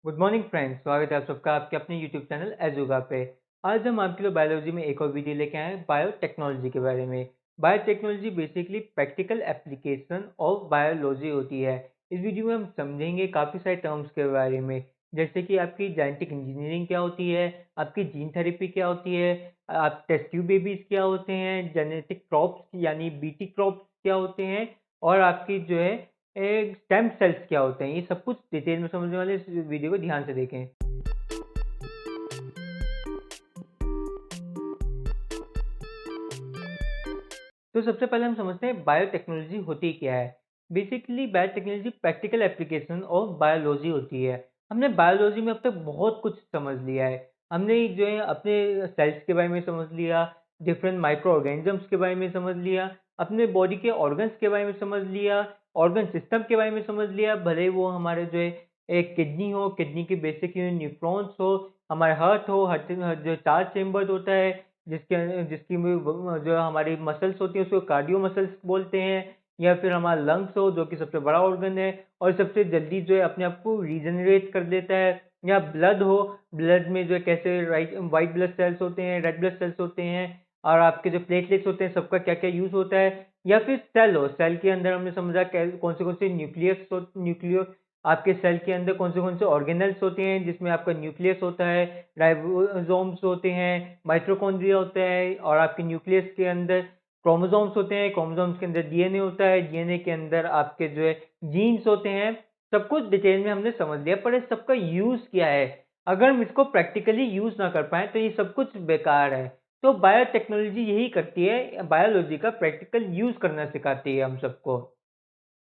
Good morning friends, स्वागत है आप सबका आपके अपने यूट्यूब चैनल एजुगा पे। आज हम आपके लिए बायोलॉजी में एक और वीडियो लेके आए हैं बायोटेक्नोलॉजी के बारे में। Biotechnology basically practical application of biology होती है। इस वीडियो में हम समझेंगे काफ़ी सारे टर्म्स के बारे में, जैसे कि आपकी जेनेटिक इंजीनियरिंग क्या होती है, आपकी जीन थेरेपी क्या होती है, आप टेस्ट ट्यूब बेबीज क्या होते हैं, जेनेटिक क्रॉप्स यानी बीटी क्रॉप्स क्या होते हैं, और आपकी जो है स्टेम सेल्स क्या होते हैं। ये सब कुछ डिटेल में समझने वाले इस वीडियो को ध्यान से देखें। तो सबसे पहले हम समझते हैं बायोटेक्नोलॉजी होती क्या है। Basically biotechnology practical application of biology होती है। हमने बायोलॉजी में अब तक बहुत कुछ समझ लिया है। हमने जो है अपने सेल्स के बारे में समझ लिया, डिफरेंट माइक्रो ऑर्गेनिजम्स के बारे में समझ लिया, अपने बॉडी के ऑर्गन्स के बारे में समझ लिया, ऑर्गन सिस्टम के बारे में समझ लिया, भले वो हमारे जो है एक किडनी हो, किडनी के बेसिक न्यूफ्रॉन्स हो, हमारे हार्ट हो, हार्ट जो 4 चेम्बर होता है, जिसकी जो हमारी मसल्स होती हैं उसको कार्डियो मसल्स बोलते हैं, या फिर हमारा लंग्स हो जो कि सबसे बड़ा ऑर्गन है और सबसे जल्दी जो है अपने आप को रीजनरेट कर देता है, या ब्लड हो, ब्लड में जो है कैसे वाइट ब्लड सेल्स होते हैं, रेड ब्लड सेल्स होते हैं, और आपके जो प्लेटलेट्स होते हैं सबका क्या क्या यूज होता है, या फिर सेल हो, सेल के अंदर हमने समझा कौन से न्यूक्लियस आपके सेल के अंदर कौन से ऑर्गेनल्स होते हैं, जिसमें आपका न्यूक्लियस होता है, राइबोसोम्स होते हैं, माइटोकॉन्ड्रिया होता है, और आपके न्यूक्लियस के अंदर क्रोमोसोम्स होते हैं, क्रोमोसोम्स के अंदर डीएनए होता है, डीएनए के अंदर आपके जो है जीन्स होते हैं। सब कुछ डिटेल में हमने समझ लिया, पर इस सबका यूज क्या है? अगर हम इसको प्रैक्टिकली यूज ना कर पाए तो ये सब कुछ बेकार है। तो बायोटेक्नोलॉजी यही करती है, बायोलॉजी का प्रैक्टिकल यूज करना सिखाती है हम सबको।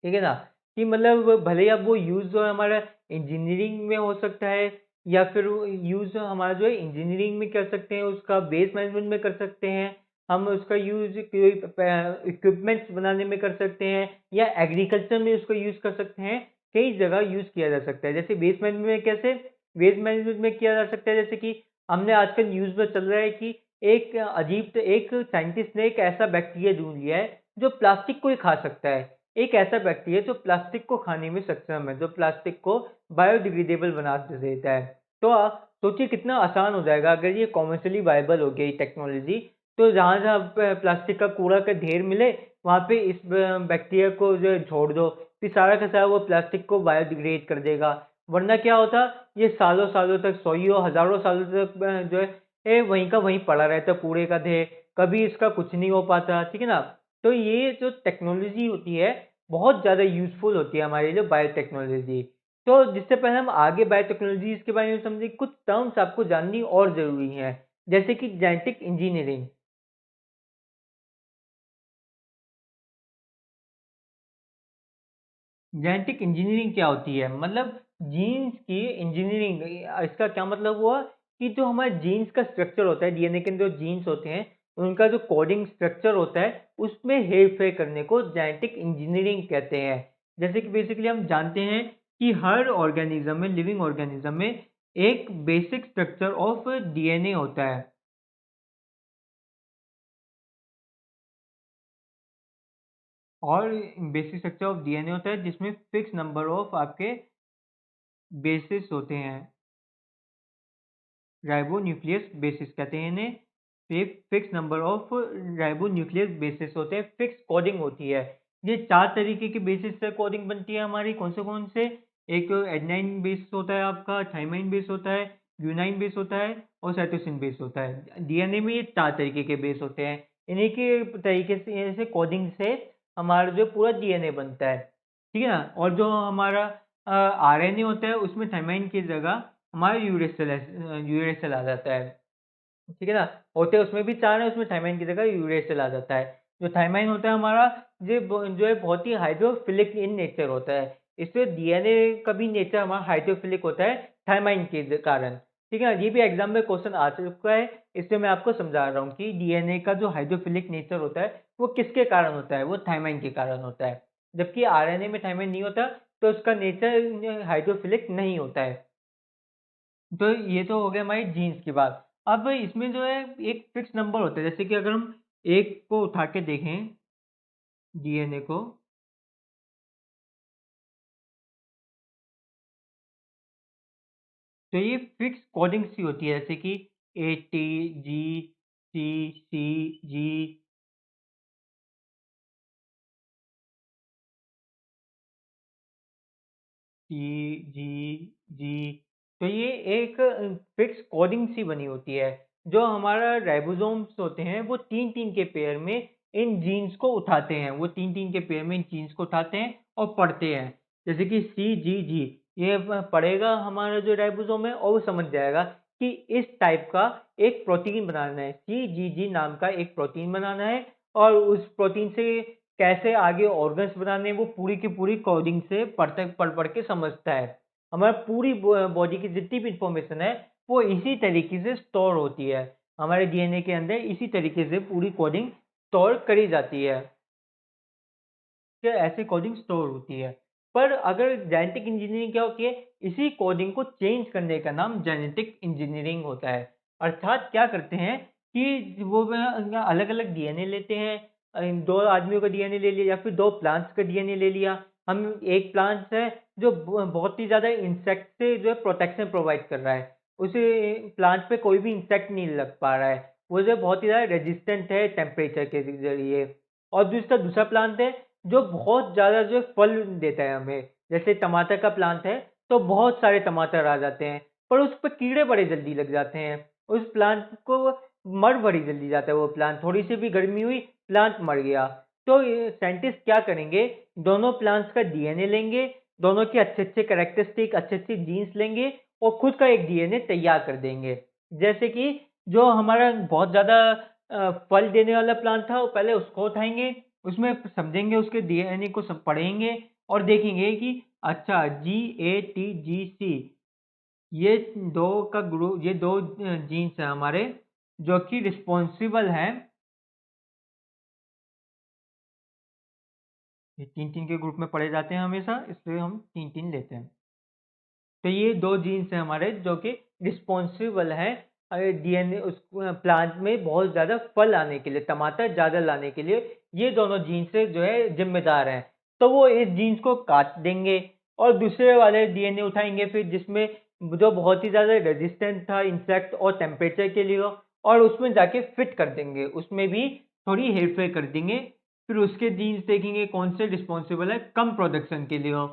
ठीक है ना? कि मतलब भले ही अब वो यूज़ जो है हमारा इंजीनियरिंग में हो सकता है, या फिर वो यूज़ हमारा जो है इंजीनियरिंग में कर सकते हैं, उसका बेस मैनेजमेंट में कर सकते हैं, हम उसका यूज़ कोई इक्विपमेंट्स बनाने में कर सकते हैं, या एग्रीकल्चर में उसको यूज़ कर सकते हैं। कई जगह यूज़ किया जा सकता है। जैसे बेस मैनेजमेंट में कैसे? बेस मैनेजमेंट में किया जा सकता है, जैसे कि हमने आजकल न्यूज़ में चल रहा है कि एक साइंटिस्ट ने एक ऐसा बैक्टीरिया ढूँढ लिया है जो प्लास्टिक को ही खा सकता है। एक ऐसा बैक्टीरिया जो प्लास्टिक को खाने में सक्षम है, जो प्लास्टिक को बायोडिग्रेडेबल बना देता है। तो आप सोचिए कितना आसान हो जाएगा अगर ये कॉमर्शियली वायबल हो गई टेक्नोलॉजी। तो जहाँ जहाँ प्लास्टिक का कूड़ा का ढेर मिले, वहाँ पे इस बैक्टीरिया को जो है छोड़ दो, फिर सारा का सारा वो प्लास्टिक को बायोडिग्रेड कर देगा। वरना क्या होता, ये सालों सालों तक, सौ हजारों सालों तक जो है वहीं का वहीं पड़ा रहता कूड़े का ढेर, कभी इसका कुछ नहीं हो पाता। ठीक है ना? तो ये जो टेक्नोलॉजी होती है बहुत ज़्यादा यूज़फुल होती है हमारे लिए बायोटेक्नोलॉजी। तो जिससे पहले हम आगे बायोटेक्नोलॉजीज़ के बारे में समझें, कुछ टर्म्स आपको जाननी और ज़रूरी हैं, जैसे कि जेनेटिक इंजीनियरिंग। जेनेटिक इंजीनियरिंग क्या होती है? मतलब जीन्स की इंजीनियरिंग। इसका क्या मतलब हुआ कि जो हमारे जीन्स का स्ट्रक्चर होता है, डीएनए के अंदर जो जीन्स होते हैं, उनका जो कोडिंग स्ट्रक्चर होता है, उसमें हेर-फेर करने को जेनेटिक इंजीनियरिंग कहते हैं। जैसे कि बेसिकली हम जानते हैं कि हर ऑर्गेनिज़्म में, लिविंग ऑर्गेनिज़्म में एक बेसिक स्ट्रक्चर ऑफ डीएनए होता है। और बेसिक स्ट्रक्चर ऑफ डीएनए होता है जिसमें फिक्स नंबर ऑफ आपके बेसिस होते हैं। राइबोन्यूक्लियस बेसिस कहते हैं इन्हें। एक fix number of ribonuclease basis होते हैं, फिक्स कोडिंग होती है। ये 4 तरीके की बेसिस से कोडिंग बनती है हमारी। कौन से? एक एडेनाइन बेस होता है आपका, थाइमाइन बेस होता है, गुआनिन बेस होता है, और साइटोसिन बेस होता है। डीएनए में ये 4 तरीके के बेस होते हैं। इन्हीं के तरीके से कोडिंग से हमारा जो पूरा डीएनए बनता है। ठीक है ना? और जो हमारा आरएनए होता है उसमें थाइमाइन की जगह हमारा यूरेसिल आ जाता है। ठीक है ना? होते उसमें भी 4 है, उसमें थाइमाइन की जगह यूरेसिल आ जाता है। जो थाइमाइन होता है हमारा, जो है बहुत ही हाइड्रोफिलिक इन नेचर होता है। इसलिए डीएनए का भी नेचर हमारा हाइड्रोफिलिक होता है थाइमाइन के कारण। ठीक है ना? ये भी एग्जाम में क्वेश्चन आ चुका है, इसलिए मैं आपको समझा रहा हूँ कि डीएनए का जो हाइड्रोफिलिक नेचर होता है वो किसके कारण होता है? वो थाइमाइन के कारण होता है। जबकि आरएनए में थाइमाइन नहीं होता, तो उसका नेचर हाइड्रोफिलिक नहीं होता है। तो ये तो हो गया हमारी जीन्स की बात। अब इसमें जो है एक फिक्स नंबर होता है, जैसे कि अगर हम 1 को उठा के देखें, डीएनए को, तो ये फिक्स कोडिंग सी होती है जैसे कि ए, टी, जी, सी, सी, जी, टी, जी, जी। तो ये एक फिक्स कोडिंग सी बनी होती है। जो हमारा राइबोसोम्स होते हैं वो 3-3 के पेयर में इन जीन्स को उठाते हैं। वो 3-3 के पेयर में इन जीन्स को उठाते हैं और पढ़ते हैं। जैसे कि सी, जी, जी ये पढ़ेगा हमारा जो राइबोसोम है और वो समझ जाएगा कि इस टाइप का एक प्रोटीन बनाना है। सी, जी, जी नाम का एक प्रोटीन बनाना है और उस प्रोटीन से कैसे आगे ऑर्गन्स बनाने हैं वो पूरी की पूरी कोडिंग से पढ़ के समझता है। हमारा पूरी बॉडी की जितनी भी इंफॉर्मेशन है वो इसी तरीके से स्टोर होती है। हमारे डीएनए के अंदर इसी तरीके से पूरी कोडिंग स्टोर करी जाती है। कि ऐसी कोडिंग स्टोर होती है। पर अगर जेनेटिक इंजीनियरिंग क्या होती है, इसी कोडिंग को चेंज करने का नाम जेनेटिक इंजीनियरिंग होता है। अर्थात क्या करते हैं कि वो अलग-अलग डीएनए लेते हैं। 2 आदमियों का डीएनए ले लिया या फिर 2 प्लांट्स का डीएनए ले लिया। हम एक प्लांट है जो बहुत ही ज़्यादा इंसेक्ट से जो है प्रोटेक्शन प्रोवाइड कर रहा है। उस प्लांट पे कोई भी इंसेक्ट नहीं लग पा रहा है। वो जो है बहुत ही ज़्यादा रेजिस्टेंट है टेम्परेचर के ज़रिए। और दूसरा प्लांट है जो बहुत ज़्यादा जो है फल देता है हमें। जैसे टमाटर का प्लांट है, तो बहुत सारे टमाटर आ जाते हैं, पर उस पे कीड़े बड़े जल्दी लग जाते हैं। उस प्लांट को मर बड़ी जल्दी जाता है वो प्लांट, थोड़ी-सी भी गर्मी हुई, प्लांट मर गया। तो ये साइंटिस्ट क्या करेंगे, दोनों प्लांट्स का डीएनए लेंगे, दोनों के अच्छे-अच्छे कैरेक्टरिस्टिक, अच्छे-अच्छे जीन्स लेंगे और खुद का एक डीएनए तैयार कर देंगे। जैसे कि जो हमारा बहुत ज़्यादा फल देने वाला प्लांट था, वो पहले उसको उठाएँगे, उसमें समझेंगे उसके डीएनए को सब पढ़ेंगे और देखेंगे कि अच्छा GATGC ये 2 का ग्रुप ये 2 जीन्स हैं हमारे जो कि रिस्पॉन्सिबल हैं। ये 3-3 के ग्रुप में पढ़े जाते हैं हमेशा, इसलिए हम 3-3 लेते हैं। तो ये 2 जीन्स हैं हमारे जो कि रिस्पॉन्सिबल हैं डीएनए उस प्लांट में बहुत ज़्यादा फल आने के लिए, टमाटर ज़्यादा लाने के लिए, ये दोनों जीन्स जो है ज़िम्मेदार हैं। तो वो इस जीन्स को काट देंगे और दूसरे वाले डीएनए उठाएँगे फिर जिसमें जो बहुत ही ज़्यादा रेजिस्टेंट था इंसेक्ट और टेम्परेचर के लिए और उसमें जाके फिट कर देंगे। उसमें भी थोड़ी हेर-फेर कर देंगे। फिर उसके जीन्स देखेंगे कौन से रिस्पॉन्सिबल है कम प्रोडक्शन के लिए।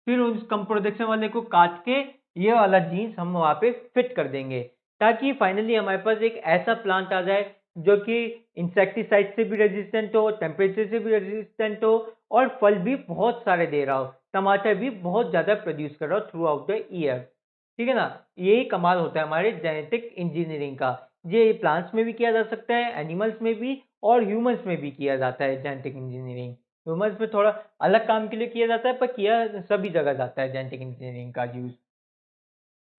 फिर उस कम प्रोडक्शन वाले को काट के ये वाला जीन्स हम वहाँ पे फिट कर देंगे ताकि फाइनली हमारे पास एक ऐसा प्लांट आ जाए जो कि इंसेक्टिसाइड से भी रेजिस्टेंट हो, टेम्परेचर से भी रेजिस्टेंट हो और फल भी बहुत सारे दे रहा हो, टमाटर भी बहुत ज़्यादा प्रोड्यूस कर रहा हो थ्रू आउट द ईयर। ठीक है ना? यही कमाल होता है हमारे जेनेटिक इंजीनियरिंग का। ये प्लांट्स में भी किया जा सकता है, एनिमल्स में भी और ह्यूमन्स में भी किया जाता है जेनेटिक इंजीनियरिंग। ह्यूमन्स में थोड़ा अलग काम के लिए किया जाता है, पर किया सभी जगह जाता है जेनेटिक इंजीनियरिंग का यूज़।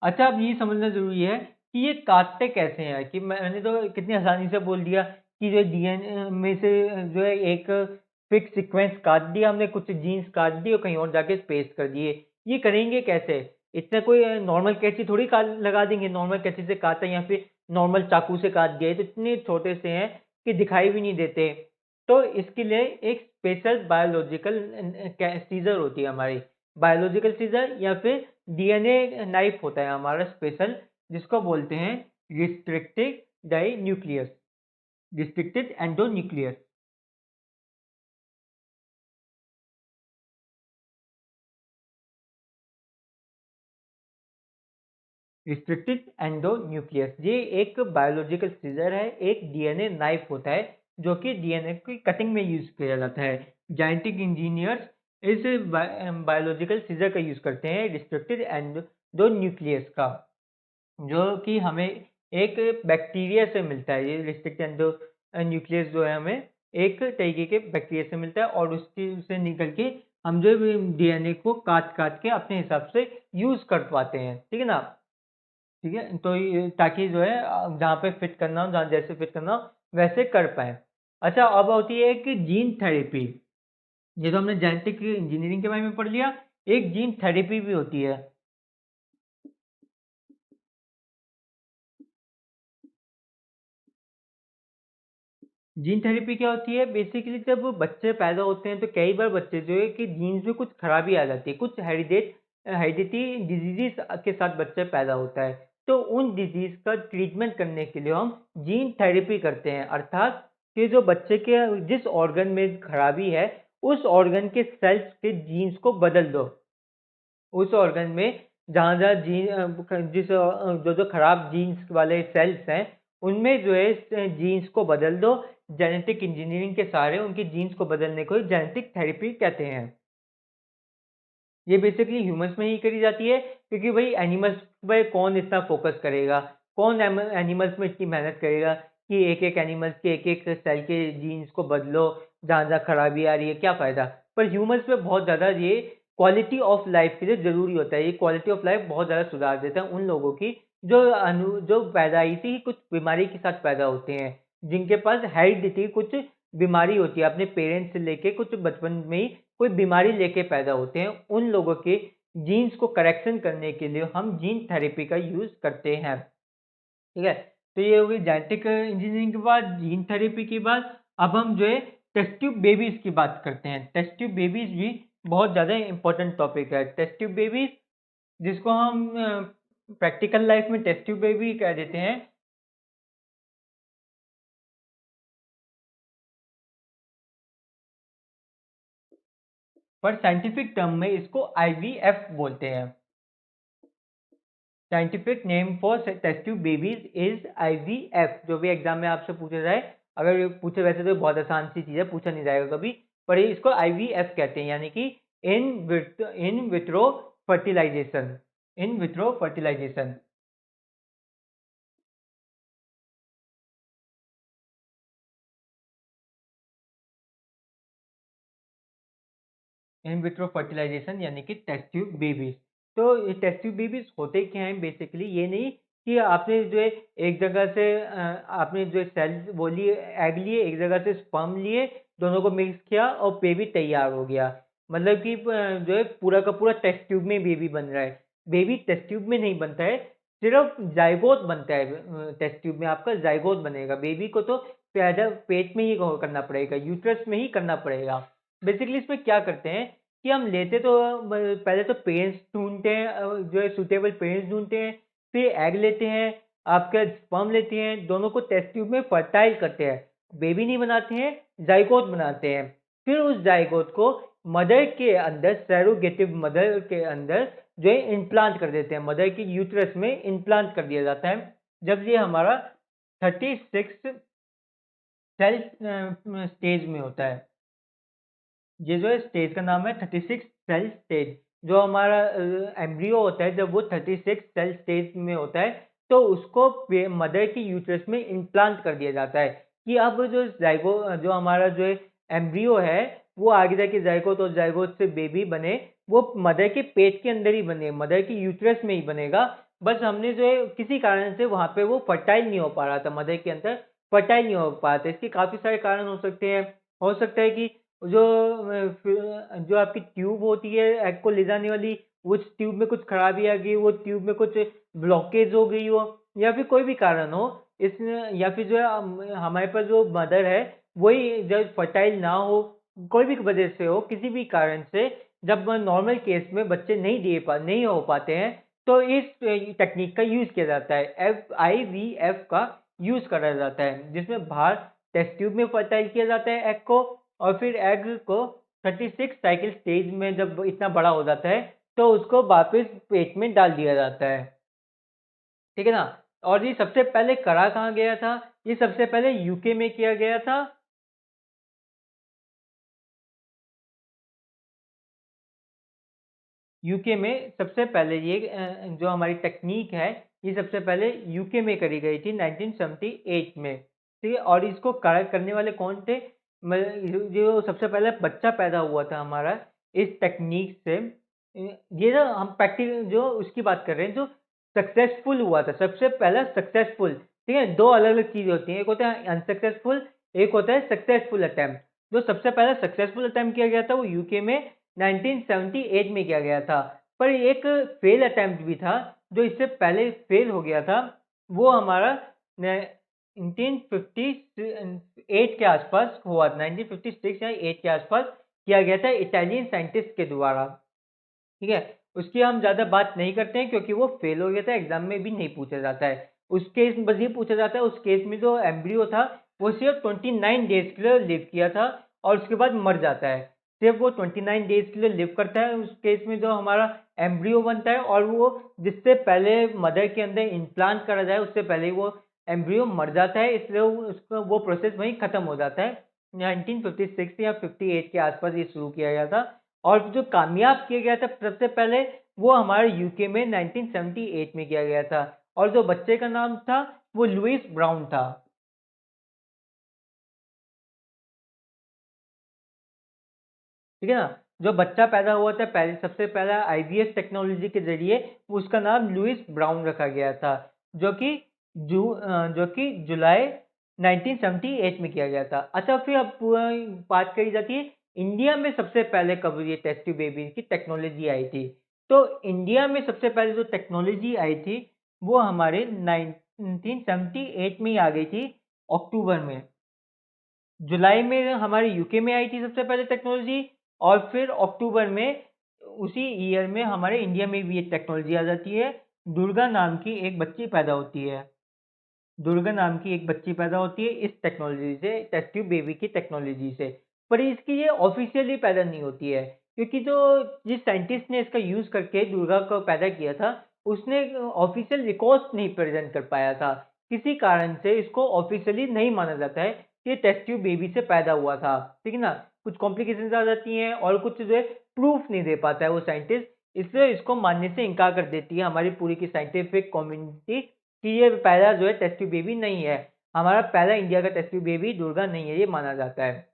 अच्छा, अब ये समझना ज़रूरी है कि ये काटते कैसे हैं? कि मैंने तो कितनी आसानी से बोल दिया कि जो डीएनए में से जो है एक फ़िक्स सीक्वेंस काट दिया हमने, कुछ जीन्स काट दिए और कहीं और जाके पेस्ट कर दिए। ये करेंगे कैसे? इतना कोई नॉर्मल कैंची थोड़ी का लगा देंगे, नॉर्मल कैंची से काटा या फिर नॉर्मल चाकू से काट दिया। ये तो इतने छोटे से हैं कि दिखाई भी नहीं देते। तो इसके लिए एक स्पेशल बायोलॉजिकल सीज़र होती है हमारी। बायोलॉजिकल सीज़र या फिर डीएनए नाइफ होता है हमारा स्पेशल जिसको बोलते हैं restricted endonuclease restricted endonuclease restricted endonuclease ये एक बायोलॉजिकल सीजर है एक डीएनए नाइफ होता है जो कि डीएनए की कटिंग में यूज किया जाता है जेनेटिक इंजीनियर्स इस बायोलॉजिकल सीजर का यूज करते हैं रिस्ट्रिक्टेड एंडोन्यूक्लियस का जो कि हमें एक बैक्टीरिया से मिलता है। ये रिस्ट्रिक्ट एंडो न्यूक्लियस जो है हमें एक तरीके के बैक्टीरिया से मिलता है और उसकी से निकल के हम जो डीएनए को काट-काट के अपने हिसाब से यूज़ कर पाते हैं। ठीक है ना? ठीक है? तो ये ताकि जो है जहाँ पे फिट करना हो, जहाँ जैसे फिट करना हो, वैसे कर पाएँ। अच्छा अब होती है एक जीन थेरेपी। ये तो हमने जेनेटिक इंजीनियरिंग के बारे में पढ़ लिया। एक जीन थेरेपी भी होती है। जीन थेरेपी क्या होती है? बेसिकली जब बच्चे पैदा होते हैं तो कई बार बच्चे जो है कि जीन्स में कुछ खराबी आ जाती है, कुछ हेरिडेट हेरिडिटी डिजीज़ के साथ बच्चा पैदा होता है, तो उन डिजीज़ का ट्रीटमेंट करने के लिए हम जीन थेरेपी करते हैं। अर्थात कि जो बच्चे के जिस ऑर्गन में खराबी है, उस ऑर्गन के सेल्स के जीन्स को बदल दो। उस ऑर्गन में जहाँ-जहाँ जो खराब जीन्स वाले सेल्स हैं, उनमें जो है जीन्स को बदल दो। जेनेटिक इंजीनियरिंग के सहारे उनकी जीन्स को बदलने को जेनेटिक थेरेपी कहते हैं। ये बेसिकली ह्यूमन्स में ही करी जाती है, क्योंकि भाई एनिमल्स पे कौन इतना फोकस करेगा? कौन एनिमल्स में इतनी मेहनत करेगा कि एक-एक एनिमल्स के एक-एक सेल के जीन्स को बदलो, जहाँ-जहाँ खराबी आ रही है, क्या फ़ायदा? पर ह्यूमन्स में बहुत ज़्यादा ये क्वालिटी ऑफ लाइफ़ के लिए ज़रूरी होता है। ये क्वालिटी ऑफ लाइफ़ बहुत ज़्यादा सुधार देता है उन लोगों की जो पैदाइशी ही कुछ बीमारी के साथ पैदा होते हैं, जिनके पास हेरिडिटी कुछ बीमारी होती है, अपने पेरेंट्स से लेके कुछ बचपन में ही कोई बीमारी लेके पैदा होते हैं, उन लोगों के जीन्स को करेक्शन करने के लिए हम जीन थेरेपी का यूज़ करते हैं, ठीक है? तो ये हो गई जेनेटिक इंजीनियरिंग के बाद, जीन थेरेपी के बाद, अब हम जो है टेस्ट ट्यूब बेबीज़ की बात करते हैं। टेस्ट ट्यूब बेबीज़ भी बहुत ज़्यादा इम्पोर्टेंट टॉपिक है। टेस्ट ट्यूब बेबीज़ जिसको हम प्रैक्टिकल लाइफ़ में टेस्ट ट्यूब बेबी कह देते हैं। पर साइंटिफिक टर्म में इसको आईवीएफ बोलते हैं। Scientific name for test tube babies is IVF. जो भी एग्जाम में आपसे पूछा जाए, अगर ये पूछे वैसे तो बहुत आसान सी चीज़ है, पूछा नहीं जाएगा कभी, पर ये इसको आईवीएफ कहते हैं, यानी कि in vitro fertilisation. In vitro fertilisation. In vitro fertilisation यानी कि टेस्ट ट्यूब बेबीज। तो ये टेस्ट ट्यूब बेबीज होते क्या हैं बेसिकली? ये नहीं कि आपने जो है एक जगह से आपने जो सेल वो लिए, एग लिए, एक जगह से स्पर्म लिए, दोनों को मिक्स किया और बेबी तैयार हो गया। मतलब कि जो है पूरा का पूरा टेस्ट ट्यूब में बेबी बन रहा है। बेबी टेस्ट ट्यूब में नहीं बनता है, सिर्फ जाइगोट बनता है। टेस्ट ट्यूब में आपका जाइगोट बनेगा। बेबी को तो पैदा पेट में ही करना पड़ेगा, यूट्रस में ही करना पड़ेगा। बेसिकली इसमें क्या करते हैं कि हम लेते तो पहले तो पेरेंट्स ढूँढते हैं, जो है सूटेबल पेरेंट्स ढूँढते हैं, फिर एग लेते हैं, आपका स्पर्म लेते हैं, दोनों को टेस्ट ट्यूब में फर्टाइल करते हैं। बेबी नहीं बनाते हैं, ज़ाइगोट बनाते हैं। फिर उस ज़ाइगोट को मदर के अंदर, सरोगेटिव मदर के अंदर जो है इम्प्लांट कर देते हैं। मदर के यूट्रस में इम्प्लांट कर दिया जाता है। जब ये हमारा 36 सेल स्टेज में होता है। ये जो है स्टेज का नाम है 36 सेल स्टेज। जो हमारा एम्ब्रियो होता है, जब वो 36 सेल स्टेज में होता है, तो उसको मदर की यूट्रस में इम्प्लांट कर दिया जाता है कि अब जो हमारा जो है एम्ब्रियो है, वो आगे जाके जाइगोट और जाइगोट से बेबी बने, वो मदर के पेट के अंदर ही बने, मदर की यूट्रस में ही बनेगा। बस हमने जो है किसी कारण से वहाँ पे वो फर्टाइल नहीं हो पा रहा था, मदर के अंदर फर्टाइल नहीं हो पा रहा था। इसके काफ़ी सारे कारण हो सकते हैं। हो सकता है कि जो जो आपकी ट्यूब होती है एग को ले जाने वाली, उस ट्यूब में कुछ खराबी आ गई, वो ट्यूब में कुछ ब्लॉकेज हो गई हो, या फिर कोई भी कारण हो। इस या फिर जो है हमारे पास जो मदर है, वही जब फर्टाइल ना हो, कोई भी वजह से हो, किसी भी कारण से जब नॉर्मल केस में बच्चे नहीं हो पाते हैं, तो इस टेक्निक का यूज़ किया जाता है। आईवीएफ का यूज़ करा जाता है, जिसमें बाहर टेस्ट ट्यूब में फर्टाइल किया जाता है एग को, और फिर एग को 36 साइकिल स्टेज में जब इतना बड़ा हो जाता है, तो उसको वापस पेट में डाल दिया जाता है। ठीक है ना? और ये सबसे पहले करा कहाँ गया था? ये सबसे पहले यूके में किया गया था। यूके में सबसे पहले ये जो हमारी टेक्नीक है, ये सबसे पहले यूके में करी गई थी 1978 में। ठीक है? और इसको करने वाले कौन थे? जो सबसे पहले बच्चा पैदा हुआ था हमारा इस टेक्नीक से, ये ना हम प्रैक्टिकल जो उसकी बात कर रहे हैं, जो सक्सेसफुल हुआ था, सबसे पहला सक्सेसफुल। ठीक है? दो अलग अलग चीज़ें होती हैं, एक होता है अनसक्सेसफुल, एक होता है सक्सेसफुल अटेम्प्ट। जो सबसे पहला सक्सेसफुल अटेम्प्ट किया गया था, वो यूके में 1978 में किया गया था। पर एक फेल अटेम्प्ट भी था, जो इससे पहले फेल हो गया था। वो हमारा 1958 के आसपास हुआ, 1956 या 8 के आसपास किया गया था इटालियन साइंटिस्ट के द्वारा। ठीक है? उसकी हम ज़्यादा बात नहीं करते हैं क्योंकि वो फेल हो गया था, एग्जाम में भी नहीं पूछा जाता है। उस केस में बस ये पूछा जाता है, उस केस में जो एम्ब्रियो था वो सिर्फ 29 डेज के लिए लिव किया था और उसके बाद मर जाता है। सिर्फ वो 29 डेज के लिए लिव करता है उस केस में जो हमारा एम्ब्रियो बनता है, और वो जिससे पहले मदर के अंदर इम्प्लांट करा जाए उससे पहले ही वो एम्ब्रियो मर जाता है, इसलिए उसका वो प्रोसेस वहीं खत्म हो जाता है। 1956 या 58 के आसपास ये शुरू किया गया था, और जो कामयाब किया गया था सबसे पहले वो हमारे यूके में 1978 में किया गया था, और जो बच्चे का नाम था वो लुइस ब्राउन था। ठीक है ना। जो बच्चा पैदा हुआ था पहले, सबसे पहला आईवीएफ टेक्नोलॉजी के जरिए उसका नाम लुइस ब्राउन रखा गया था, जो कि जो कि जुलाई 1978 में किया गया था। अच्छा, फिर अब बात करी जाती है इंडिया में सबसे पहले कब ये टेस्ट ट्यूब बेबी की टेक्नोलॉजी आई थी। तो इंडिया में सबसे पहले जो टेक्नोलॉजी आई थी वो हमारे 1978 में ही आ गई थी, अक्टूबर में। जुलाई में हमारे यूके में आई थी सबसे पहले टेक्नोलॉजी, और फिर अक्टूबर में उसी ईयर में हमारे इंडिया में भी ये टेक्नोलॉजी आ जाती है। दुर्गा नाम की एक बच्ची पैदा होती है। दुर्गा नाम की एक बच्ची पैदा होती है इस टेक्नोलॉजी से, टेस्ट ट्यूब बेबी की टेक्नोलॉजी से। पर इसकी ये ऑफिशियली पैदा नहीं होती है, क्योंकि जो जिस साइंटिस्ट ने इसका यूज करके दुर्गा को पैदा किया था उसने ऑफिशियल रिकॉर्ड्स नहीं प्रेजेंट कर पाया था। किसी कारण से इसको ऑफिशियली नहीं माना जाता है कि ये टेस्ट ट्यूब बेबी से पैदा हुआ था। ठीक है ना। कुछ कॉम्प्लिकेशंस आ जाती हैं और कुछ जो है प्रूफ नहीं दे पाता है वो साइंटिस्ट, इसलिए इसको मानने से इनकार कर देती है हमारी पूरी की साइंटिफिक कम्युनिटी कि ये पहला जो है टेस्ट ट्यूब बेबी नहीं है। हमारा पहला इंडिया का टेस्ट ट्यूब बेबी दुर्गा नहीं है, ये माना जाता है।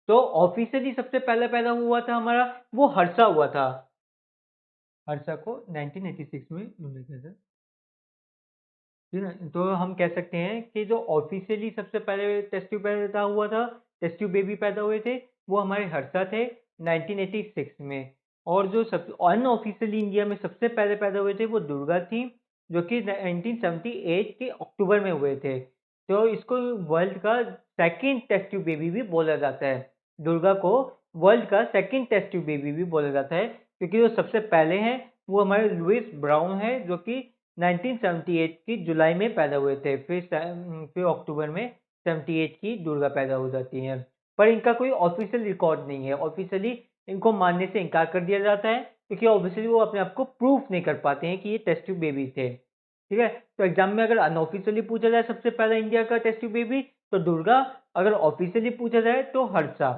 तो ऑफिशियली सबसे पहले पैदा हुआ था हमारा वो हर्षा हुआ था। हर्षा को 1986 में उन्होंने किया था। ठीक है, तो हम कह सकते हैं कि जो ऑफिशियली सबसे पहले टेस्ट ट्यूब पैदा हुआ था, टेस्ट ट्यूब बेबी पैदा हुए थे, वो हमारे हर्षा थे 1986 में। और जो सब अनऑफिशियली इंडिया में सबसे पहले पैदा हुए थे वो दुर्गा थी, जो कि 1978 के अक्टूबर में हुए थे। तो इसको वर्ल्ड का सेकंड टेस्ट ट्यूब बेबी भी बोला जाता है। दुर्गा को वर्ल्ड का सेकंड टेस्ट ट्यूब बेबी भी बोला जाता है, क्योंकि जो सबसे पहले हैं वो हमारे लुइस ब्राउन है, जो कि 1978 की जुलाई में पैदा हुए थे। फिर अक्टूबर में 78 की दुर्गा पैदा हो जाती हैं। पर इनका कोई ऑफिशियल रिकॉर्ड नहीं है, ऑफिशियली इनको मानने से इनकार कर दिया जाता है, क्योंकि ऑब्वियसली वो अपने आप को प्रूफ नहीं कर पाते हैं कि ये टेस्ट ट्यूब बेबी थे। ठीक है। तो एग्जाम में अगर अनऑफिशियली पूछा जाए सबसे पहला इंडिया का टेस्ट ट्यूब बेबी तो दुर्गा, अगर ऑफिशियली पूछा जाए तो हर्षा।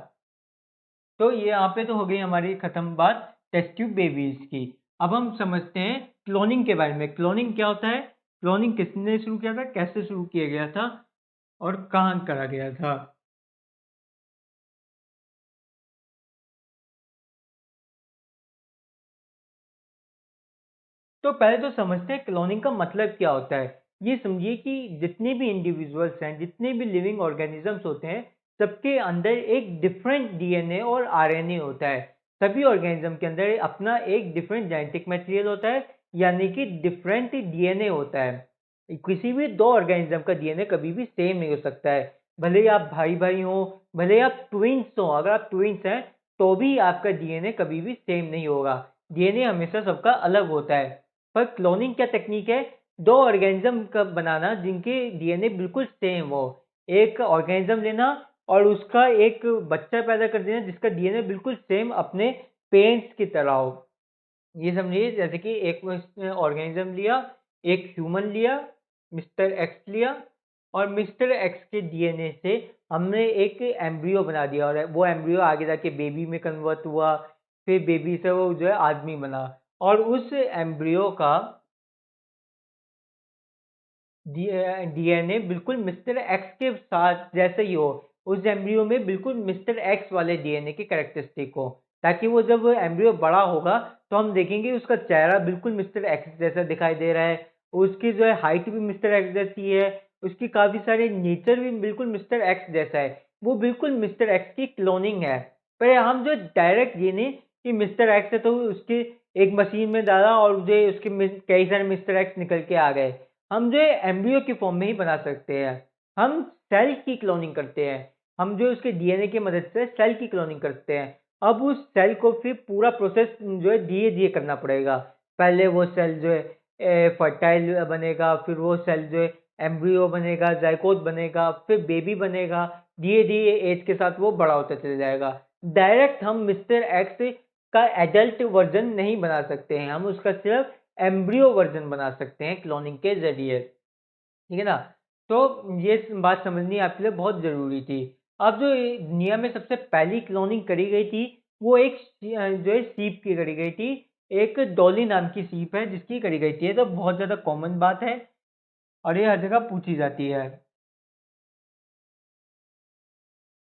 तो ये यहाँ पे तो हो गई हमारी खत्म बात टेस्ट ट्यूब बेबीज की। अब हम समझते हैं क्लोनिंग के बारे में। क्लोनिंग क्या होता है, क्लोनिंग किसने शुरू किया था, कैसे शुरू किया गया था, और कहाँ करा गया था। तो पहले तो समझते हैं क्लोनिंग का मतलब क्या होता है। ये समझिए कि जितने भी इंडिविजुअल्स हैं, जितने भी लिविंग ऑर्गेनिजम्स होते हैं, सबके अंदर एक डिफरेंट डीएनए और आरएनए होता है। सभी ऑर्गेनिज्म के अंदर अपना एक डिफरेंट जेनेटिक मटेरियल होता है, यानी कि डिफरेंट डीएनए होता है। किसी भी दो ऑर्गेनिज्म का डीएनए कभी भी सेम नहीं हो सकता है। भले ही आप भाई भाई हो, भले ही आप ट्विंस हो, अगर आप ट्विंस हैं तो भी आपका डीएनए कभी भी सेम नहीं होगा। डीएनए हमेशा सबका अलग होता है। पर क्लोनिंग क्या टेक्निक है, दो ऑर्गेनिज्म का बनाना जिनके डीएनए बिल्कुल सेम हो। एक ऑर्गेनिज्म लेना और उसका एक बच्चा पैदा कर देना जिसका डीएनए बिल्कुल सेम अपने पेरेंट्स की तरह हो। ये समझिए जैसे कि एक ऑर्गेनिज्म लिया, एक ह्यूमन लिया, मिस्टर एक्स लिया, और मिस्टर एक्स के डीएनए से हमने एक एम्ब्रियो बना दिया, और वो एम्ब्रियो आगे जाके बेबी में कन्वर्ट हुआ। फिर बेबी से वो जो है आदमी बना, और उस एम्ब्रियो का डीएनए बिल्कुल मिस्टर एक्स के साथ जैसे ही हो। उस एम्ब्रियो में बिल्कुल मिस्टर एक्स वाले डीएनए के कैरेक्टरिस्टिक हो, ताकि वो जब एम्ब्रियो बड़ा होगा तो हम देखेंगे उसका चेहरा बिल्कुल मिस्टर एक्स जैसा दिखाई दे रहा है। उसकी जो है हाइट भी मिस्टर एक्स जैसी है। उसकी काफी सारे नेचर भी बिल्कुल मिस्टर एक्स जैसा है। वो बिल्कुल मिस्टर एक्स की क्लोनिंग है। पर हम जो डायरेक्ट ये नहीं कि मिस्टर एक्स है तो उसके एक मशीन में डाला और जो है उसके कई सारे मिस्टर एक्स निकल के आ गए। हम जो है एम्ब्रियो की फॉर्म में ही बना सकते हैं। हम सेल की क्लोनिंग करते हैं। हम जो उसके डीएनए की मदद से सेल की क्लोनिंग करते हैं। अब उस सेल को फिर पूरा प्रोसेस जो है धीरे-धीरे करना पड़ेगा। पहले वो सेल जो है फर्टाइल बनेगा, फिर वो सेल जो है एम्ब्रियो बनेगा, ज़ायगोट बनेगा, फिर बेबी बनेगा, धीरे-धीरे एज के साथ वो बड़ा होता चला जाएगा। डायरेक्ट हम मिस्टर एक्स का एडल्ट वर्ज़न नहीं बना सकते हैं, हम उसका सिर्फ़ एम्ब्रियो वर्ज़न बना सकते हैं क्लोनिंग के ज़रिए। ठीक है ना? तो ये बात समझनी आपके लिए बहुत ज़रूरी थी। अब जो ये दुनिया में सबसे पहली क्लोनिंग करी गई थी, वो एक जो है सीप की करी गई थी। एक डॉली नाम की सीप है जिसकी करी गई थी। ये तो बहुत ज़्यादा कॉमन बात है और ये हर जगह पूछी जाती है।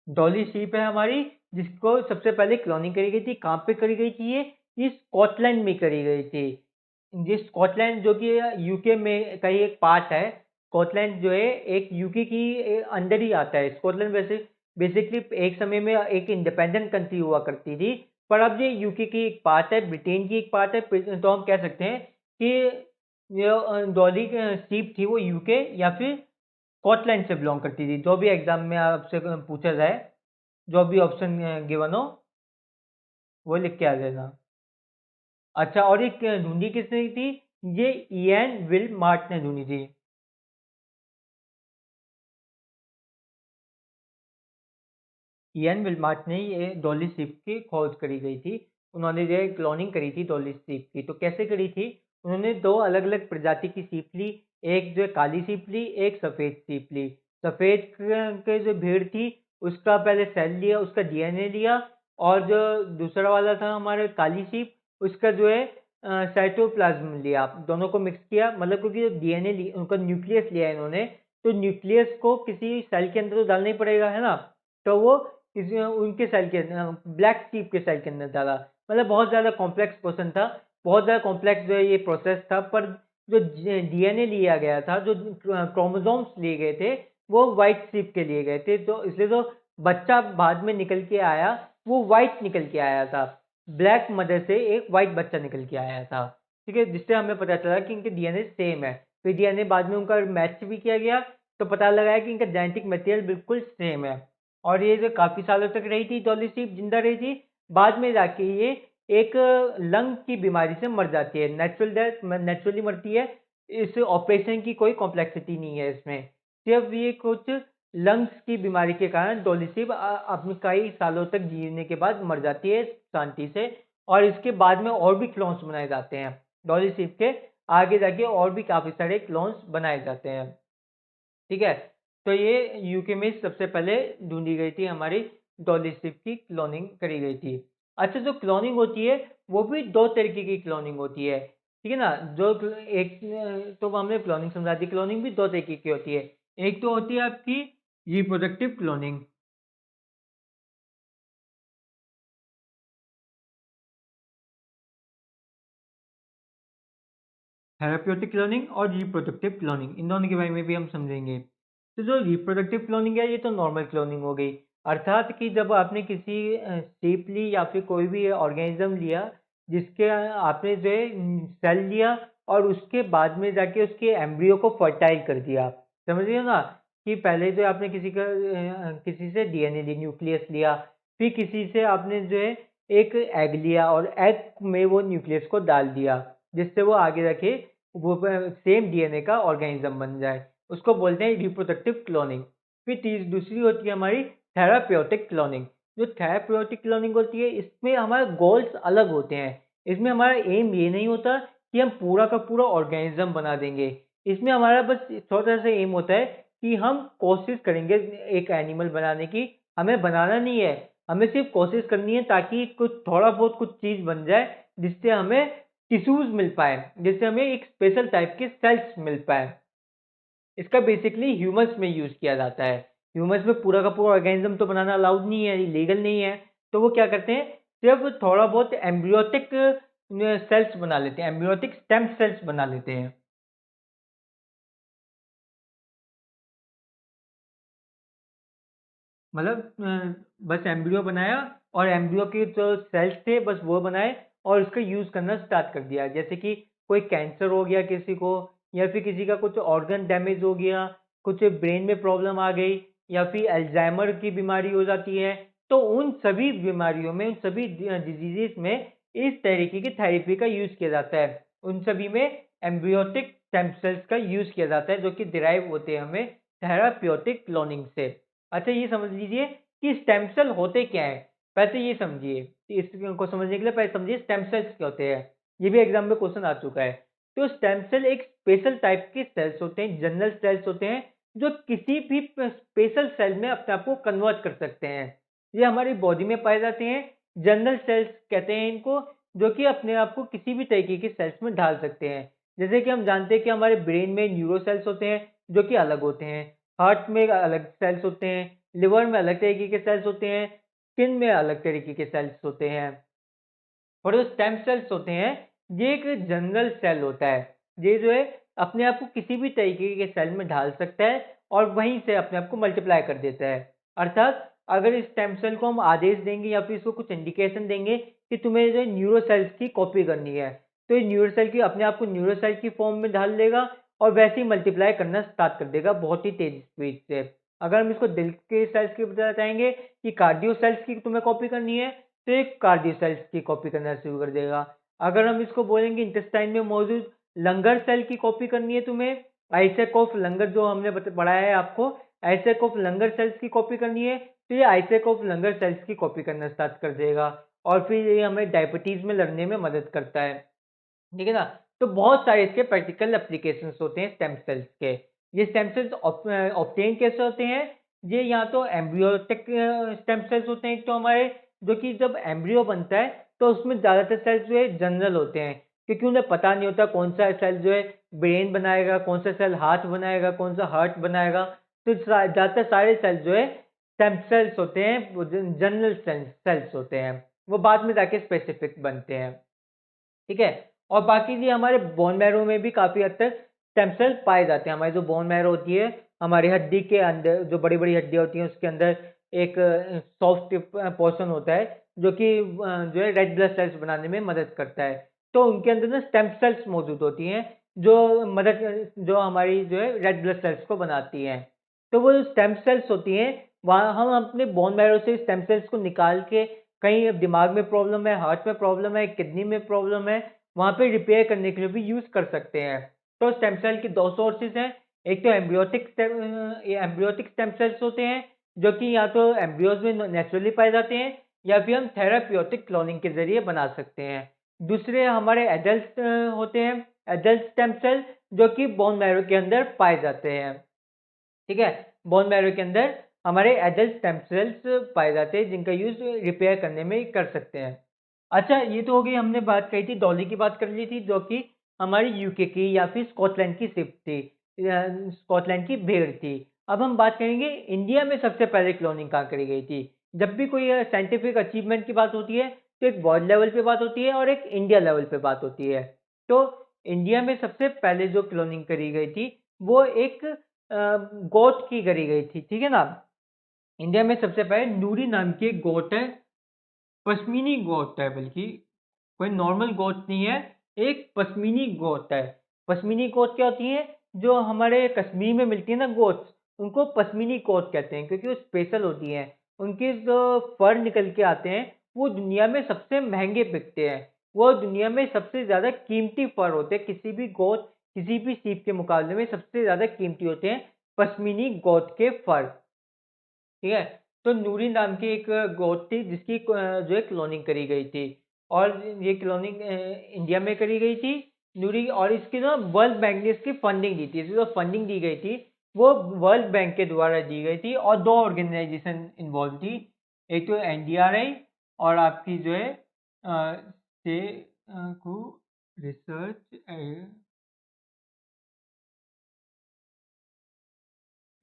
डॉली शीप है हमारी, जिसको सबसे पहले क्लोनिंग करी गई थी। कहाँ पे करी गई थी ये? ये स्कॉटलैंड में करी गई थी। ये स्कॉटलैंड जो कि यूके में का ही एक पार्ट है। स्कॉटलैंड जो है एक यूके की अंडर ही आता है। स्कॉटलैंड वैसे बेसिकली एक समय में एक इंडिपेंडेंट कंट्री हुआ करती थी, पर अब ये यूके की एक पार्ट है, ब्रिटेन की एक पार्ट है। तो हम कह सकते हैं कि डॉली शीप थी वो यूके या फिर स्कॉटलैंड से बिलोंग करती थी। जो भी एग्जाम में आपसे पूछा जाए, जो भी ऑप्शन गिवन हो, वो लिख के आ जाना। अच्छा, और ये ढूंढी किसने थी? ये इयान विल मार्ट ने ढूंढी थी। इयान विलमार्ट ने ये डॉली शीप की खोज करी गई थी। उन्होंने जो है क्लोनिंग करी थी डॉली शीप की। तो कैसे करी थी? उन्होंने दो अलग अलग प्रजाति की सीप ली। एक जो है काली सीप ली, एक सफ़ेद सीप ली। सफ़ेद के जो भेड़ थी, उसका पहले सेल लिया, उसका डीएनए लिया, और जो दूसरा वाला था हमारे काली सीप, उसका जो है साइटोप्लाज्म लिया। दोनों को मिक्स किया, मतलब क्योंकि जो डीएनए उनका न्यूक्लियस लिया इन्होंने, तो न्यूक्लियस को किसी सेल के अंदर तो डालना ही पड़ेगा, है ना? तो वो किसी उनके सेल के ब्लैक शीप के सेल के अंदर डाला। मतलब बहुत ज़्यादा कॉम्प्लेक्स क्वेश्चन था, बहुत ज़्यादा कॉम्प्लेक्स जो है ये प्रोसेस था। पर जो डीएनए लिया गया था, जो क्रोमोसोम्स लिए गए थे, वो व्हाइट शीप के लिए गए थे। तो इसलिए जो बच्चा बाद में निकल के आया, वो व्हाइट निकल के आया था। ब्लैक मदर से एक व्हाइट बच्चा निकल के आया था। ठीक है, जिससे हमें पता चला कि इनके डीएनए सेम है। फिर डीएनए बाद में उनका मैच भी किया गया, तो पता लगा है कि इनका जेनेटिक मटेरियल बिल्कुल सेम है। और ये जो काफ़ी सालों तक रही थी डॉली शीप, जिंदा रही थी। बाद में जाके ये एक लंग की बीमारी से मर जाती है। नेचुरल डेथ, नेचुरली मरती है। इस ऑपरेशन की कोई कॉम्प्लेक्सिटी नहीं है इसमें। सिर्फ ये कुछ लंग्स की बीमारी के कारण डॉली शीप अपने कई सालों तक जीने के बाद मर जाती है शांति से। और इसके बाद में और भी क्लोन्स बनाए जाते हैं डॉली शीप के। आगे जाके और भी काफ़ी सारे क्लोन्स बनाए जाते हैं। ठीक है? तो ये यूके में सबसे पहले ढूँढी गई थी हमारी डॉली शीप की क्लोनिंग करी गई थी। अच्छा, जो क्लोनिंग होती है, वो भी 2 तरीके की क्लोनिंग होती है। ठीक है ना? जो एक तो हमने क्लोनिंग समझा दी, क्लोनिंग भी 2 तरीके की होती है। एक तो होती है आपकी रिप्रोडक्टिव क्लोनिंग, थेराप्यूटिक क्लोनिंग और रिप्रोडक्टिव क्लोनिंग, इन दोनों के बारे में भी हम समझेंगे। तो जो रिप्रोडक्टिव क्लोनिंग है, ये तो नॉर्मल क्लोनिंग हो गई। अर्थात कि जब आपने किसी शेप ली या फिर कोई भी ऑर्गेनिज्म लिया, जिसके आपने जो है सेल लिया, और उसके बाद में जाके उसके एम्ब्रियो को फर्टाइल कर दिया। समझ रहे हो ना? कि पहले जो आपने किसी से डीएनए ली, न्यूक्लियस लिया, फिर किसी से आपने जो है एक एग लिया, और एग में वो न्यूक्लियस को डाल दिया, जिससे वो आगे जाके वो सेम डीएनए का ऑर्गेनिज्म बन जाए। उसको बोलते हैं रिप्रोडक्टिव क्लोनिंग। फिर दूसरी होती है हमारी थेराप्यूटिक क्लोनिंग। जो थेराप्यूटिक क्लोनिंग होती है, इसमें हमारे गोल्स अलग होते हैं। इसमें हमारा एम ये नहीं होता कि हम पूरा का पूरा ऑर्गेनिज्म बना देंगे। इसमें हमारा बस छोटा सा एम होता है कि हम कोशिश करेंगे एक एनिमल बनाने की। हमें बनाना नहीं है, हमें सिर्फ कोशिश करनी है, ताकि कुछ थोड़ा बहुत कुछ चीज़ बन जाए, जिससे हमें टिश्यूज मिल पाए, जिससे हमें एक स्पेशल टाइप के सेल्स मिल पाए। इसका बेसिकली ह्यूमंस में यूज किया जाता है। ह्यूमंस में पूरा का पूरा ऑर्गेनिज्म तो बनाना अलाउड नहीं है, लीगल नहीं है। तो वो क्या करते हैं, सिर्फ थोड़ा बहुत एम्ब्रियोटिक सेल्स बना लेते हैं, एम्ब्रियोटिक स्टेम सेल्स बना लेते हैं। मतलब बस एम्ब्रियो बनाया, और एम्ब्रियो के जो सेल्स थे बस वो बनाए, और उसका यूज करना स्टार्ट कर दिया। जैसे कि कोई कैंसर हो गया किसी को, या फिर किसी का कुछ ऑर्गन डैमेज हो गया, कुछ ब्रेन में प्रॉब्लम आ गई, या फिर अल्जाइमर की बीमारी हो जाती है, तो उन सभी बीमारियों में, उन सभी डिजीजेस में इस तरीके की थेरेपी का यूज़ किया जाता है। उन सभी में एम्ब्रियोटिक स्टेम सेल्स का यूज़ किया जाता है, जो कि डिराइव होते हैं हमें थेराप्यूटिक क्लोनिंग से। अच्छा, ये समझ लीजिए कि स्टेम सेल होते क्या हैं? पहले तो ये समझिए, इसको समझने के लिए पहले समझिए स्टेम सेल्स क्या होते हैं। ये भी एग्ज़ाम में क्वेश्चन आ चुका है। तो स्टेम सेल एक स्पेशल टाइप के सेल्स होते हैं, जनरल सेल्स होते हैं, जो किसी भी स्पेशल सेल में अपने आप को कन्वर्ट कर सकते हैं। ये हमारी बॉडी में पाए जाते हैं। जनरल सेल्स कहते हैं इनको, जो कि अपने आप को किसी भी तरीके के सेल्स में ढाल सकते हैं। जैसे कि हम जानते हैं कि हमारे ब्रेन में न्यूरो सेल्स होते हैं, जो कि अलग होते हैं। हार्ट में अलग सेल्स होते हैं, लिवर में अलग तरीके के सेल्स होते हैं, स्किन में अलग तरीके के सेल्स होते हैं। और जो स्टेम सेल्स होते हैं, ये एक जनरल सेल होता है। ये जो है अपने आप को किसी भी तरीके के सेल में ढाल सकता है और वहीं से अपने आप को मल्टीप्लाई कर देता है। अर्थात अगर इस स्टेम सेल को हम आदेश देंगे या फिर इसको कुछ इंडिकेशन देंगे कि तुम्हें जो न्यूरो सेल्स की कॉपी करनी है, तो ये न्यूरो सेल की अपने आप को न्यूरो सेल की फॉर्म में ढाल लेगा और वैसे ही मल्टीप्लाई करना स्टार्ट कर देगा बहुत ही तेज स्पीड से। अगर हम इसको दिल के सेल्स की बताएंगे कि कार्डियो सेल्स की तुम्हें कॉपी करनी है, तो एक कार्डियो सेल्स की कॉपी करना शुरू कर देगा। अगर हम इसको बोलेंगे इंटेस्टाइन में मौजूद लंगर सेल की कॉपी करनी है तुम्हें, आइसैक ऑफ लंगर जो हमने पढ़ाया है आपको, आइसैक ऑफ लंगर सेल्स की कॉपी करनी है, तो ये आइसैक ऑफ लंगर सेल्स की कॉपी करना स्टार्ट कर देगा और फिर ये हमें डायबिटीज में लड़ने में मदद करता है। ठीक है ना? तो बहुत सारे इसके प्रैक्टिकल एप्लीकेशंस होते हैं स्टेम सेल्स के। ये स्टेम सेल्स ऑब्टेन कैसे होते हैं? ये या तो एम्ब्रियोटिक स्टेम सेल्स होते हैं, एक तो हमारे, जो कि जब एम्ब्रियो बनता है तो उसमें ज़्यादातर सेल्स जो है जनरल होते हैं, क्योंकि उन्हें पता नहीं होता कौन सा सेल जो है ब्रेन बनाएगा, कौन सा सेल हाथ बनाएगा, कौन सा हार्ट बनाएगा। तो ज़्यादातर सारे सेल्स जो है स्टेम सेल्स होते हैं, वो जनरल सेल्स होते हैं। वो बाद में जाके स्पेसिफिक बनते हैं। ठीक है? और बाकी जी हमारे बोन मैरो में भी काफ़ी हद तक स्टेम सेल पाए जाते हैं। हमारी जो बोन मैरो होती है, हमारी हड्डी के अंदर जो बड़ी-बड़ी हड्डियाँ होती हैं, उसके अंदर एक सॉफ्ट पोर्शन होता है, जो कि जो है रेड ब्लड सेल्स बनाने में मदद करता है। तो उनके अंदर ना स्टेम सेल्स मौजूद होती हैं, जो हमारी जो है रेड ब्लड सेल्स को बनाती हैं। तो वो जो स्टेम सेल्स होती हैं, वहाँ हम अपने बोन मैरो से स्टेम सेल्स को निकाल के, कहीं अब दिमाग में प्रॉब्लम है, हार्ट में प्रॉब्लम है, किडनी में प्रॉब्लम है, वहाँ पे रिपेयर करने के लिए भी यूज़ कर सकते हैं। तो स्टेम सेल की 2 सोर्सेज़ हैं, एक तो एम्ब्रियोटिक स्टेम सेल्स होते हैं, जो कि या तो एम्ब्रियोज़ में नेचुरली पाए जाते हैं या फिर हम थेराप्यूटिक क्लोनिंग के ज़रिए बना सकते हैं। दूसरे हमारे एडल्ट होते हैं, एडल्ट स्टेम सेल, जो कि बोन मैरो के अंदर पाए जाते हैं। ठीक है? बोन मैरो के अंदर हमारे एडल्ट स्टेम सेल्स पाए जाते हैं, जिनका यूज़ रिपेयर करने में कर सकते हैं। अच्छा, ये तो हो गई, हमने बात कही थी डॉली की, बात कर ली थी, जो कि हमारी यूके की या फिर स्कॉटलैंड की शिप थी, स्कॉटलैंड की भेड़ थी। अब हम बात करेंगे इंडिया में सबसे पहले क्लोनिंग कहाँ करी गई थी। जब भी कोई साइंटिफिक अचीवमेंट की बात होती है, तो एक वर्ल्ड लेवल पे बात होती है और एक इंडिया लेवल पे बात होती है। तो इंडिया में सबसे पहले जो क्लोनिंग करी गई थी, वो एक गोट की करी गई थी। ठीक है ना? इंडिया में सबसे पहले नूरी नाम की एक गोट है, पश्मीनी गोट है, बल्कि कोई नॉर्मल गोट नहीं है, एक पश्मीनी गोट है। पश्मीनी गोट क्या होती है? जो हमारे कश्मीर में मिलती है ना गोट्स, उनको पश्मीनी गोट कहते हैं, क्योंकि वो स्पेशल होती हैं। उनके जो फर निकल के आते हैं, वो दुनिया में सबसे महंगे बिकते हैं। वो दुनिया में सबसे ज़्यादा कीमती फर होते हैं, किसी भी गोट, किसी भी सीप के मुकाबले में सबसे ज़्यादा कीमती होते हैं पश्मीनी गोट के फर। ठीक है? तो नूरी नाम की एक गोट थी, जिसकी जो है क्लोनिंग करी गई थी और ये क्लोनिंग इंडिया में करी गई थी, नूरी। और इसकी ना वर्ल्ड बैंक ने इसकी फंडिंग दी थी। इसकी जो फंडिंग दी गई थी, वो वर्ल्ड बैंक के द्वारा दी गई थी और 2 ऑर्गेनाइजेशन इन्वॉल्व थी। एक तो एनडीआरआई और आपकी जो है को research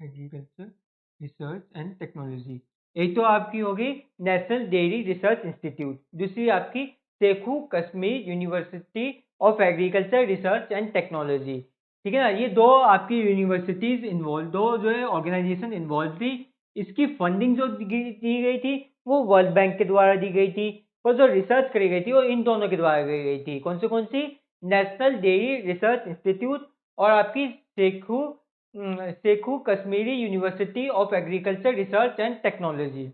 agriculture research and technology. एक तो आपकी होगी नेशनल डेयरी रिसर्च इंस्टीट्यूट, दूसरी आपकी शेखू Kashmir university of agriculture research and technology. ठीक है ना? ये 2 आपकी यूनिवर्सिटीज इन्वॉल्व, 2 जो है ऑर्गेनाइजेशन इन्वॉल्व थी। इसकी फंडिंग जो दी गई थी, वो वर्ल्ड बैंक के द्वारा दी गई थी, और जो रिसर्च करी गई थी वो इन दोनों के द्वारा की गई थी। कौन सी? नेशनल डेयरी रिसर्च इंस्टीट्यूट और आपकी शेखू Kashmiri university of agriculture research and technology.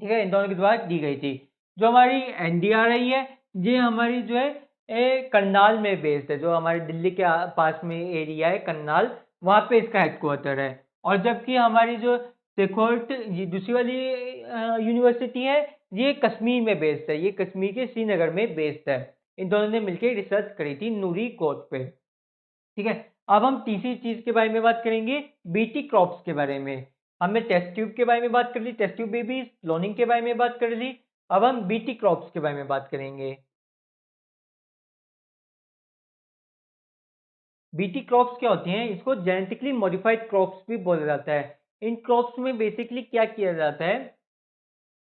ठीक है, इन दोनों के द्वारा दी गई थी। जो हमारी एनडीआरआई है, ये हमारी जो है करनाल में बेस्ड है, जो हमारे दिल्ली के पास में एरिया है करनाल, वहाँ पे इसका हेडक्वार्टर है। और जबकि हमारी जो शेखोर्ट ये दूसरी वाली यूनिवर्सिटी है, ये कश्मीर में बेस्ड है, ये कश्मीर के श्रीनगर में बेस्ड है। इन दोनों ने मिलकर रिसर्च करी थी नूरी कोट पे। ठीक है, अब हम तीसरी चीज के बारे में बात करेंगे, बीटी क्रॉप्स के बारे में। हमने टेस्ट ट्यूब के बारे में बात कर ली, टेस्ट ट्यूब बेबीज, क्लोनिंग के बारे में बात कर ली। अब हम बीटी क्रॉप्स के बारे में बात करेंगे। बीटी क्रॉप्स क्या होती हैं? इसको जेनेटिकली मॉडिफाइड क्रॉप्स भी बोला जाता है। इन क्रॉप्स में बेसिकली क्या किया जाता है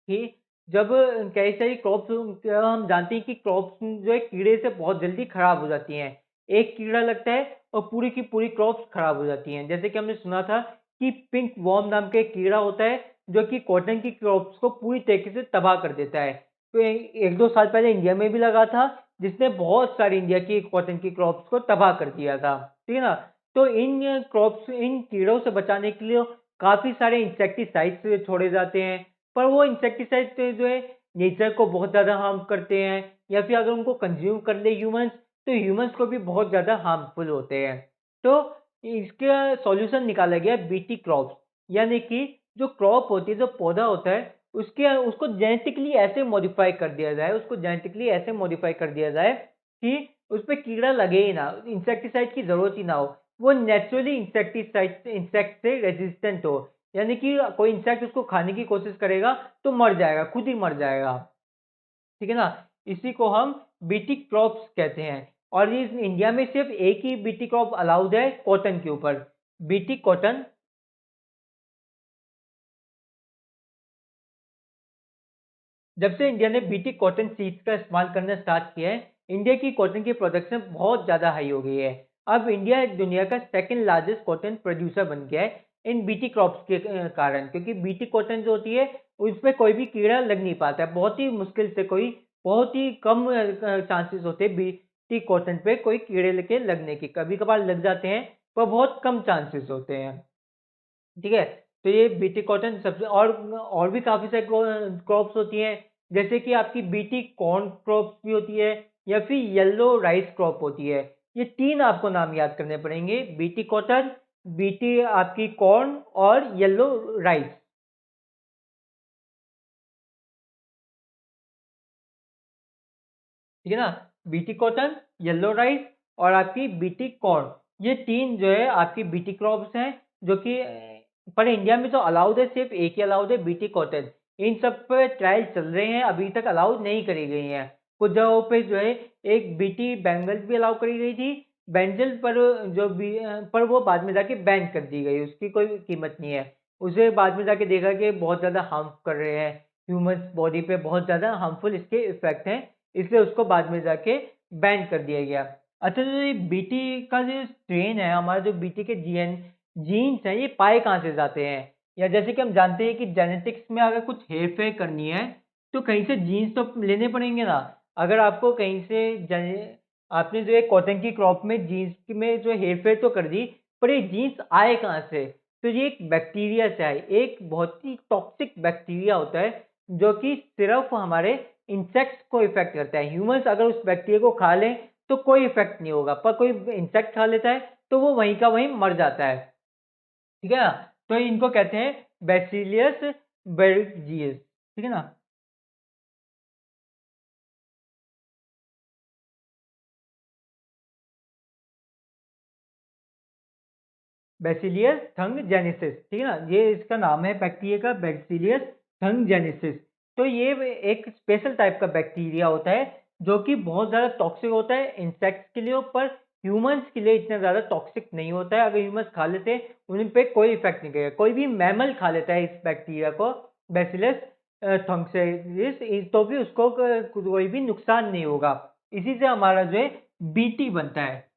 कि जब कई सारी क्रॉप्स, हम जानते हैं कि क्रॉप्स जो है कीड़े से बहुत जल्दी खराब हो जाती हैं। एक कीड़ा लगता है और पूरी की पूरी क्रॉप्स खराब हो जाती हैं। जैसे कि हमने सुना था कि पिंक वॉर्म नाम का एक कीड़ा होता है जो कि कॉटन की क्रॉप्स को पूरी तरीके से तबाह कर देता है। तो एक दो साल पहले इंडिया में भी लगा था, जिसने बहुत सारी इंडिया की कॉटन की क्रॉप्स को तबाह कर दिया था। ठीक है ना? तो इन क्रॉप्स, इन कीड़ों से बचाने के लिए काफी सारे इंसेक्टिसाइड्स छोड़े जाते हैं। पर वो इंसेक्टिसाइड जो है नेचर को बहुत ज़्यादा हार्म करते हैं, या फिर अगर उनको कंज्यूम कर ले ह्यूमंस, तो ह्यूमंस को भी बहुत ज़्यादा हार्मफुल होते हैं। तो इसका सॉल्यूशन निकाला गया बीटी क्रॉप्स, यानी कि जो क्रॉप होती है, जो पौधा होता है, उसके उसको जेनेटिकली ऐसे मॉडिफाई कर दिया जाए, उसको जेनेटिकली ऐसे मॉडिफाई कर दिया जाए कि उस पे कीड़ा लगे ही ना, इंसेक्टिसाइड की जरूरत ही ना हो, वो नेचुरली इंसेक्टिसाइड इंसेक्ट से रेजिस्टेंट हो। यानी कि कोई इंसेक्ट उसको खाने की कोशिश करेगा तो मर जाएगा, खुद ही मर जाएगा। ठीक है ना? इसी को हम बीटी क्रॉप्स कहते हैं। और ये इंडिया में सिर्फ एक ही बीटी क्रॉप अलाउड है कॉटन के ऊपर, बीटी कॉटन। जब से इंडिया ने बीटी कॉटन सीड्स का इस्तेमाल करना स्टार्ट किया है, इंडिया की कॉटन की प्रोडक्शन बहुत ज़्यादा हाई हो गई है। अब इंडिया दुनिया का सेकंड लार्जेस्ट कॉटन प्रोड्यूसर बन गया है इन बीटी क्रॉप्स के कारण, क्योंकि बीटी कॉटन जो होती है उसमें कोई भी कीड़ा लग नहीं पाता है। बहुत ही मुश्किल से, कोई बहुत ही कम चांसेस होते हैं बीटी कॉटन पे कोई कीड़े लेके लगने के। कभी कभार लग जाते हैं, पर बहुत कम चांसेस होते हैं। ठीक है? तो ये बीटी कॉटन सबसे, और भी काफ़ी सारी क्रॉप्स होती हैं, जैसे कि आपकी बीटी कॉर्न क्रॉप्स भी होती है, या फिर येलो राइस क्रॉप होती है। ये 3 आपको नाम याद करने पड़ेंगे, बीटी कॉटन, बीटी आपकी कॉर्न और येलो राइस। ठीक है ना? बीटी कॉटन, येलो राइस और आपकी बीटी कॉर्न, ये 3 जो है आपकी बीटी क्रॉप्स हैं, जो कि पर इंडिया में जो अलाउड है सिर्फ एक ही अलाउड है, बीटी कॉटन। इन सब पे ट्रायल चल रहे हैं, अभी तक अलाउड नहीं करी गई हैं। कुछ जगहों पे जो है एक बीटी बैंगल भी अलाउ करी गई थी, बेंजल पर, पर वो बाद में जाके बैन कर दी गई, उसकी कोई कीमत नहीं है। उसे बाद में जाके देखा कि बहुत ज़्यादा हार्म कर रहे हैं, ह्यूमन बॉडी पे बहुत ज़्यादा हार्मफुल इसके इफेक्ट हैं, इसलिए उसको बाद में जाके बैन कर दिया गया। अच्छा, जो ये बीटी का जो स्ट्रेन है, हमारा जो बीटी के जीन्स हैं, ये पाए कहाँ से जाते हैं? या जैसे कि हम जानते हैं कि जेनेटिक्स में अगर कुछ हेर फेर करनी है, तो कहीं से जीन्स तो लेने पड़ेंगे ना। अगर आपको कहीं से आपने जो है कॉटन की क्रॉप में जीन्स में जो हेर फेर तो कर दी, पर ये जीन्स आए कहाँ से? तो ये एक बैक्टीरिया से आए, एक बहुत ही टॉक्सिक बैक्टीरिया होता है, जो कि सिर्फ हमारे इंसेक्ट्स को इफेक्ट करता है। ह्यूमंस अगर उस बैक्टीरिया को खा लें तो कोई इफेक्ट नहीं होगा, पर कोई इंसेक्ट खा लेता है तो वो वहीं का वहीं मर जाता है। ठीक है ना? तो इनको कहते हैं बैसिलियस बेरिजीयस। ठीक है ना? बैसिलियस थंगजेनेसिस। ठीक है ना? ये इसका नाम है बैक्टीरिया का, बैसिलियस थंगजेनेसिस। तो ये एक स्पेशल टाइप का बैक्टीरिया होता है, जो कि बहुत ज़्यादा टॉक्सिक होता है इंसेक्ट्स के लिए, पर ह्यूमंस के लिए इतना ज़्यादा टॉक्सिक नहीं होता है। अगर ह्यूमंस खा लेते हैं, उन पे कोई इफेक्ट नहीं करेगा। कोई भी मैमल खा लेता है इस बैक्टीरिया को, बैसिलस थंगजेनेसिस, तो भी उसको कोई भी नुकसान नहीं होगा। इसी से हमारा जो है बीटी बनता है।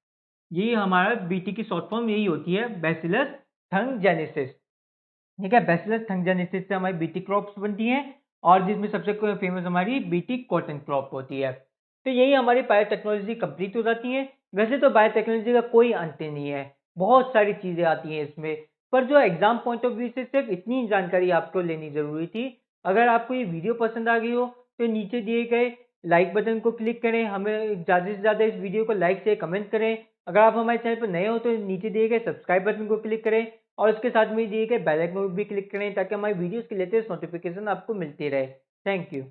यही हमारा बीटी की शॉर्ट फॉर्म यही होती है, बैसिलस थंगजेनेसिस। ठीक है? बैसिलस थंगजेनेसिस से हमारी बीटी क्रॉप्स बनती हैं, और जिसमें सबसे फेमस हमारी बीटी कॉटन क्रॉप होती है। तो यही हमारी बायोटेक्नोलॉजी कंप्लीट हो जाती है। वैसे तो बायोटेक्नोलॉजी का कोई अंत नहीं है, बहुत सारी चीज़ें आती हैं इसमें, पर जो एग्जाम पॉइंट ऑफ व्यू से सिर्फ इतनी जानकारी आपको लेनी ज़रूरी थी, अगर आपको ये वीडियो पसंद आ गई हो तो नीचे दिए गए लाइक बटन को क्लिक करें, हमें ज़्यादा से ज़्यादा इस वीडियो को लाइक शेयर कमेंट करें। अगर आप हमारे चैनल पर नए हो तो नीचे दिए गए सब्सक्राइब बटन को क्लिक करें और उसके साथ में दिए गए बेल आइकन को भी क्लिक करें ताकि हमारी वीडियोज़ की लेटेस्ट नोटिफिकेशन आपको मिलती रहे। Thank you.